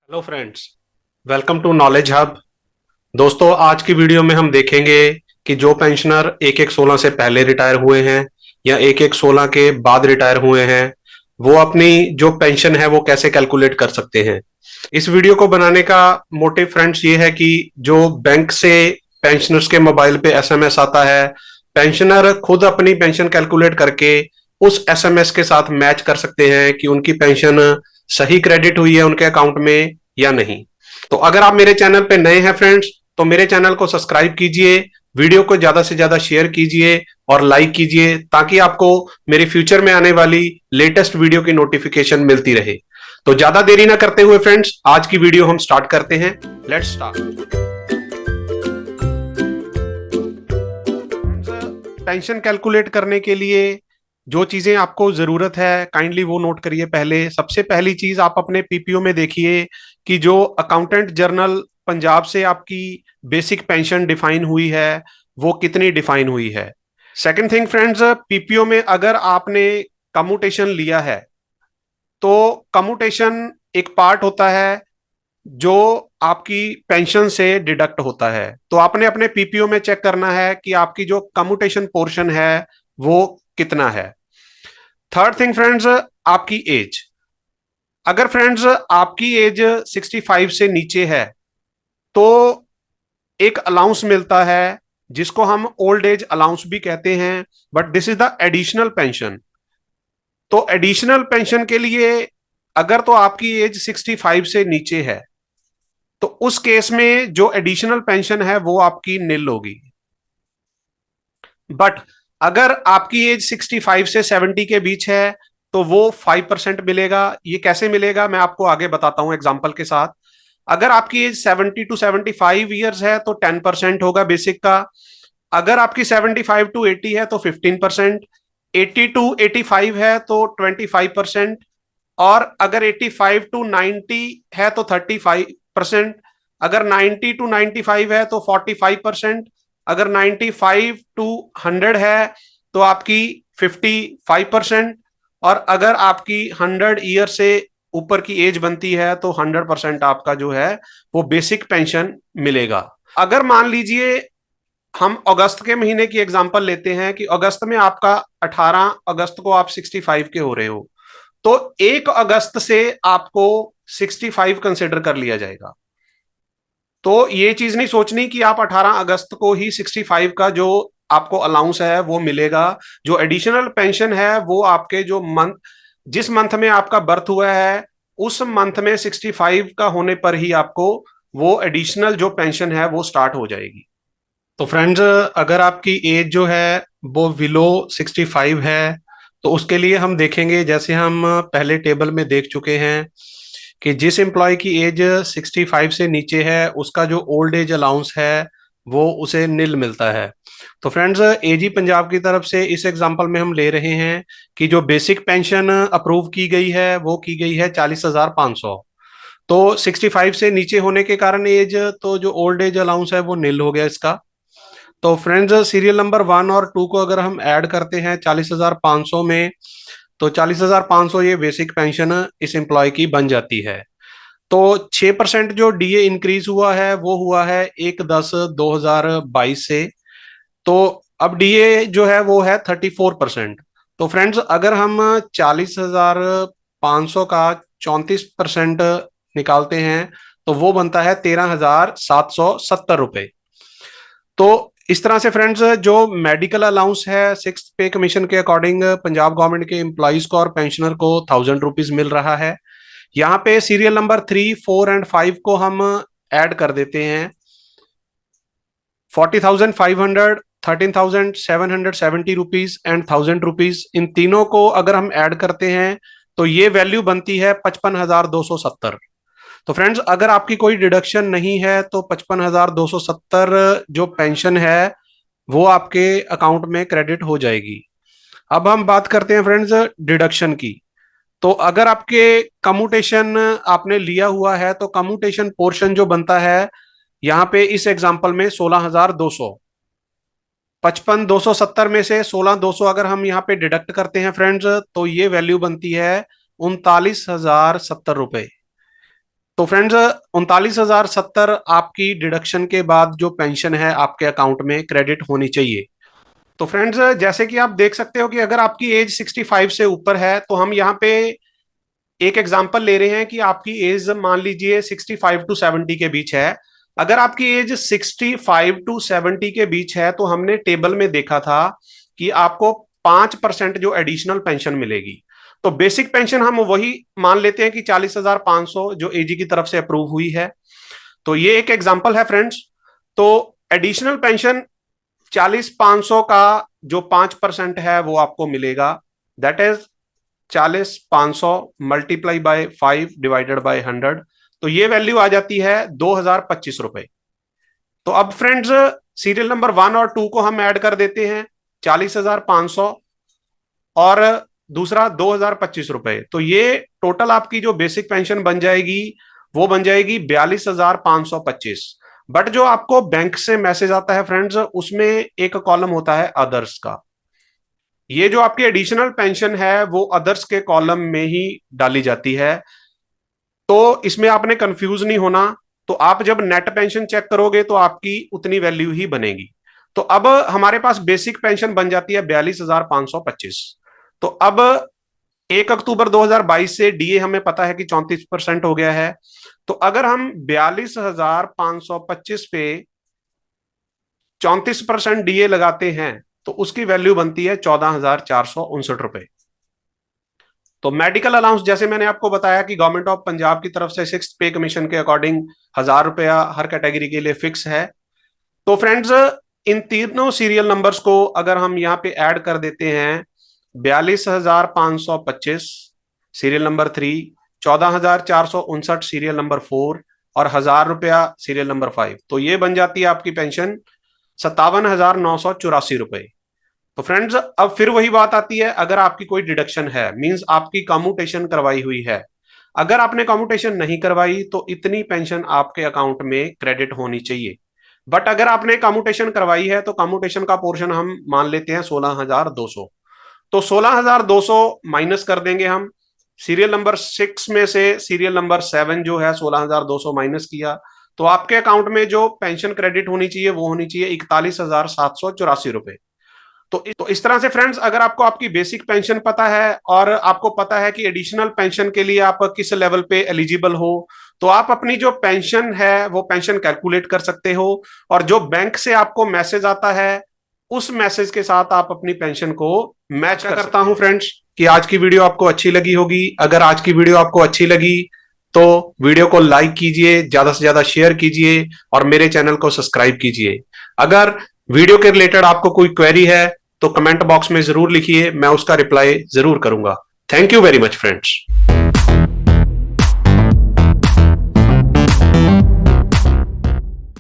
Hello friends, welcome to Knowledge Hub. दोस्तों, आज की वीडियो में हम देखेंगे कि जो पेंशनर 1/1/16 से पहले रिटायर हुए हैं या 1/1/16 के बाद रिटायर हुए हैं, वो अपनी जो पेंशन है वो कैसे कैलकुलेट कर सकते हैं। इस वीडियो को बनाने का मोटिव फ्रेंड्स ये है कि जो बैंक से पेंशनर्स के मोबाइल पे एसएमएस आता है, पेंशनर खुद अपनी पेंशन कैलकुलेट करके उस एसएमएस के साथ मैच कर सकते हैं कि उनकी पेंशन सही क्रेडिट हुई है उनके अकाउंट में या नहीं। तो अगर आप मेरे चैनल पे नए हैं फ्रेंड्स, तो मेरे चैनल को सब्सक्राइब कीजिए, वीडियो को ज्यादा से ज्यादा शेयर कीजिए और लाइक कीजिए ताकि आपको मेरे फ्यूचर में आने वाली लेटेस्ट वीडियो की नोटिफिकेशन मिलती रहे। तो ज्यादा देरी ना करते हुए फ्रेंड्स, आज की वीडियो हम स्टार्ट करते हैं। Let's start. पेंशन कैलकुलेट करने के लिए जो चीजें आपको जरूरत है काइंडली वो नोट करिए। पहले सबसे पहली चीज आप अपने पीपीओ में देखिए कि जो अकाउंटेंट जनरल पंजाब से आपकी बेसिक पेंशन डिफाइन हुई है वो कितनी डिफाइन हुई है। सेकंड थिंग फ्रेंड्स, पीपीओ में अगर आपने कम्यूटेशन लिया है तो कम्यूटेशन एक पार्ट होता है जो आपकी पेंशन से डिडक्ट होता है। तो आपने अपने पीपीओ में चेक करना है कि आपकी जो कम्यूटेशन पोर्शन है वो कितना है। थर्ड थिंग फ्रेंड्स, आपकी एज। अगर फ्रेंड्स आपकी एज 65 से नीचे है तो एक अलाउंस मिलता है जिसको हम ओल्ड एज अलाउंस भी कहते हैं, but this is the additional pension. तो एडिशनल पेंशन के लिए अगर तो आपकी एज 65 से नीचे है तो उस केस में जो एडिशनल पेंशन है वो आपकी नील होगी। बट अगर आपकी एज 65 से 70 के बीच है तो वो 5% मिलेगा। ये कैसे मिलेगा मैं आपको आगे बताता हूं एग्जाम्पल के साथ। अगर आपकी एज 70 to 75 ईयर्स है तो 10% होगा बेसिक का। अगर आपकी 75 to 80 है तो 15%। 80 to 85 है तो 25%। और अगर 85 to 90 है तो 35%। अगर 90 to 95 है तो 45%। अगर 95 to 100 है तो आपकी 55%। और अगर आपकी 100 ईयर से ऊपर की एज बनती है तो 100% आपका जो है वो बेसिक पेंशन मिलेगा। अगर मान लीजिए हम अगस्त के महीने की एग्जांपल लेते हैं कि अगस्त में आपका 18 अगस्त को आप 65 के हो रहे हो, तो 1 अगस्त से आपको 65 कंसिडर कर लिया जाएगा। तो ये चीज नहीं सोचनी कि आप 18 अगस्त को ही 65 का जो आपको अलाउंस है वो मिलेगा। जो एडिशनल पेंशन है वो आपके जो मंथ, जिस मंथ में आपका बर्थ हुआ है उस मंथ में 65 का होने पर ही आपको वो एडिशनल जो पेंशन है वो स्टार्ट हो जाएगी। तो फ्रेंड्स, अगर आपकी एज जो है वो बिलो 65 है तो उसके लिए हम देखेंगे, जैसे हम पहले टेबल में देख चुके हैं कि जिस एम्प्लॉय की एज 65 से नीचे है उसका जो ओल्ड एज अलाउंस है वो उसे नील मिलता है। तो फ्रेंड्स, एजी पंजाब की तरफ से इस एग्जांपल में हम ले रहे हैं कि जो बेसिक पेंशन अप्रूव की गई है वो की गई है 40,500। तो 65 से नीचे होने के कारण एज, तो जो ओल्ड एज अलाउंस है वो नील हो गया इसका। तो फ्रेंड्स, सीरियल नंबर 1 और 2 को अगर हम ऐड करते हैं 40,500 में तो 40,500 ये बेसिक पेंशन इस एम्प्लॉय की बन जाती है। तो 6% जो डीए इंक्रीज हुआ है वो हुआ है 1/10/2022 से। तो अब डीए जो है वो है 34%। तो फ्रेंड्स, अगर हम 40,500 का 34% निकालते हैं तो वो बनता है 13,770 रुपए। तो इस तरह से फ्रेंड्स, जो मेडिकल अलाउंस है सिक्स पे कमीशन के अकॉर्डिंग पंजाब गवर्नमेंट के एम्प्लॉइज को और पेंशनर को 1,000 रुपीज मिल रहा है। यहाँ पे सीरियल नंबर 3, 4 एंड 5 को हम ऐड कर देते हैं। 40,500, 13,770 रुपीज एंड 1,000 रुपीज, इन तीनों को अगर हम ऐड करते हैं तो ये वैल्यू बनती है 55,270। तो फ्रेंड्स, अगर आपकी कोई डिडक्शन नहीं है तो 55,270 जो पेंशन है वो आपके अकाउंट में क्रेडिट हो जाएगी। अब हम बात करते हैं फ्रेंड्स डिडक्शन की। तो अगर आपके कम्यूटेशन आपने लिया हुआ है तो कम्यूटेशन पोर्शन जो बनता है यहाँ पे इस एग्जांपल में 16,200। 55,270 में से 16,200 अगर हम यहाँ पे डिडक्ट करते हैं फ्रेंड्स तो ये वैल्यू बनती है 39,070 रुपए। तो फ्रेंड्स 39,070 आपकी डिडक्शन के बाद जो पेंशन है आपके अकाउंट में क्रेडिट होनी चाहिए। तो फ्रेंड्स जैसे कि आप देख सकते हो कि अगर आपकी एज 65 से ऊपर है तो हम यहाँ पे एक एग्जांपल ले रहे हैं कि आपकी एज मान लीजिए 65 टू 70 के बीच है। अगर आपकी एज 65 टू 70 के बीच है तो हमने टेबल में देखा था कि आपको 5% जो एडिशनल पेंशन मिलेगी। तो बेसिक पेंशन हम वही मान लेते हैं कि 40,500 जो एजी की तरफ से अप्रूव हुई है। तो ये एक एग्जांपल है फ्रेंड्स। तो एडिशनल पेंशन 40,500 का जो 5% है वो आपको मिलेगा, that is 40,500 multiply by 5 divided by 100। तो ये वैल्यू आ जाती है 2,025 रुपए। तो अब फ्रेंड्स सीरियल नंबर 1 और 2 को हम ऐड कर देते हैं, 40,500 और दूसरा 2,025 रुपए। तो ये टोटल आपकी जो बेसिक पेंशन बन जाएगी वो बन जाएगी 42,525। बट जो आपको बैंक से मैसेज आता है फ्रेंड्स, उसमें एक कॉलम होता है अदर्स का। ये जो आपकी एडिशनल पेंशन है वो अदर्स के कॉलम में ही डाली जाती है। तो इसमें आपने कंफ्यूज नहीं होना। तो आप जब नेट पेंशन चेक करोगे तो आपकी उतनी वैल्यू ही बनेगी। तो अब हमारे पास बेसिक पेंशन बन जाती है 42,525। तो अब 1 अक्टूबर 2022 से डीए हमें पता है कि 34% हो गया है। तो अगर हम 42,525 पे 34% डीए लगाते हैं तो उसकी वैल्यू बनती है 14,459 रुपए। तो मेडिकल अलाउंस जैसे मैंने आपको बताया कि गवर्नमेंट ऑफ पंजाब की तरफ से 6th पे कमीशन के अकॉर्डिंग 1,000 रुपया हर कैटेगरी के लिए फिक्स है। तो फ्रेंड्स इन तीनों सीरियल नंबर्स को अगर हम यहाँ पे ऐड कर देते हैं, 42,525 सीरियल नंबर 3, 14,459 सीरियल नंबर 4 और 1,000 रुपया सीरियल नंबर 5, तो ये बन जाती है आपकी पेंशन 57,984 रुपए। तो फ्रेंड्स अब फिर वही बात आती है, अगर आपकी कोई डिडक्शन है, मींस आपकी कम्यूटेशन करवाई हुई है। अगर आपने कम्यूटेशन नहीं करवाई तो इतनी पेंशन आपके अकाउंट में क्रेडिट होनी चाहिए। बट अगर आपने कम्यूटेशन करवाई है तो कम्यूटेशन का पोर्शन हम मान लेते हैं 16,200। तो 16,200 माइनस कर देंगे हम। सीरियल नंबर 6 में से सीरियल नंबर 7 जो है 16,200 माइनस किया तो आपके अकाउंट में जो पेंशन क्रेडिट होनी चाहिए वो होनी चाहिए 41,784 रुपए। तो इस तरह से फ्रेंड्स अगर आपको आपकी बेसिक पेंशन पता है और आपको पता है कि एडिशनल पेंशन के लिए आप किस लेवल पे एलिजिबल हो, तो आप अपनी जो पेंशन है वो पेंशन कैलकुलेट कर सकते हो। और जो बैंक से आपको मैसेज आता है उस मैसेज के साथ आप अपनी पेंशन को मैच करता हूं फ्रेंड्स कि आज की वीडियो आपको अच्छी लगी होगी। अगर आज की वीडियो आपको अच्छी लगी तो वीडियो को लाइक कीजिए, ज्यादा से ज्यादा शेयर कीजिए और मेरे चैनल को सब्सक्राइब कीजिए। अगर वीडियो के रिलेटेड आपको कोई क्वेरी है तो कमेंट बॉक्स में जरूर लिखिए, मैं उसका रिप्लाई जरूर करूंगा। Thank you very much friends.